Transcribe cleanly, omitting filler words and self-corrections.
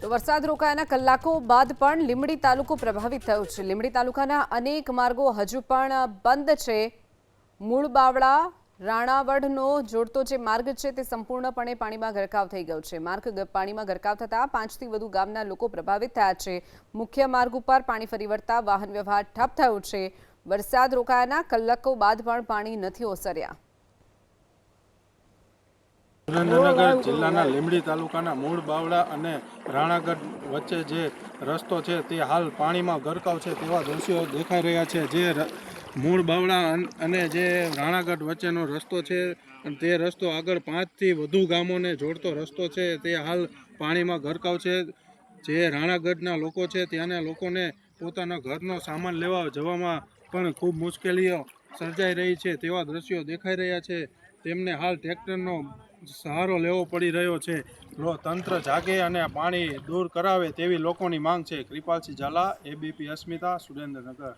તો વરસાદ રોકાયાના કલાકો બાદ પણ લીંબડી તાલુકો પ્રભાવિત થયો છે। લીંબડી તાલુકાના અનેક માર્ગો હજુ પણ બંધ છે। મૂળ બાવળા રાણાવડનો જોડતો જે માર્ગ છે તે સંપૂર્ણપણે પાણીમાં ગરકાવ થઈ ગયો છે। માર્ગ પાણીમાં ગરકાવ થતાં 5થી વધુ ગામના લોકો પ્રભાવિત થયા છે। મુખ્ય માર્ગ ઉપર પાણી ફરી વળતા વાહન વ્યવહાર ઠપ થયો છે। વરસાદ રોકાયાના કલાકો બાદ પણ પાણી નથી ઓસર્યા। સુરેન્દ્રનગર જિલ્લાના લીંબડી તાલુકાના મૂળ બાવળા અને રાણાગઢ વચ્ચે જે રસ્તો છે તે હાલ પાણીમાં ગરકાવ છે તેવા દ્રશ્યો દેખાઈ રહ્યા છે। જે મૂળ બાવળા અને જે રાણાગઢ વચ્ચેનો રસ્તો છે તે રસ્તો આગળ 5થી વધુ ગામોને જોડતો રસ્તો છે તે હાલ પાણીમાં ગરકાવ છે। જે રાણાગઢના લોકો છે ત્યાંના લોકોને પોતાના ઘરનો સામાન લેવા જવામાં પણ ખૂબ મુશ્કેલીઓ સર્જાઈ રહી છે તેવા દ્રશ્યો દેખાઈ રહ્યા છે। તેમને હાલ ટ્રેક્ટરનો સહારો લેવો પડી રહ્યો છે। તંત્ર જાગે અને પાણી દૂર કરાવે તેવી લોકોની માંગ છે। કૃપાલસિંહ ઝાલા, ABP અસ્મિતા, સુરેન્દ્રનગર।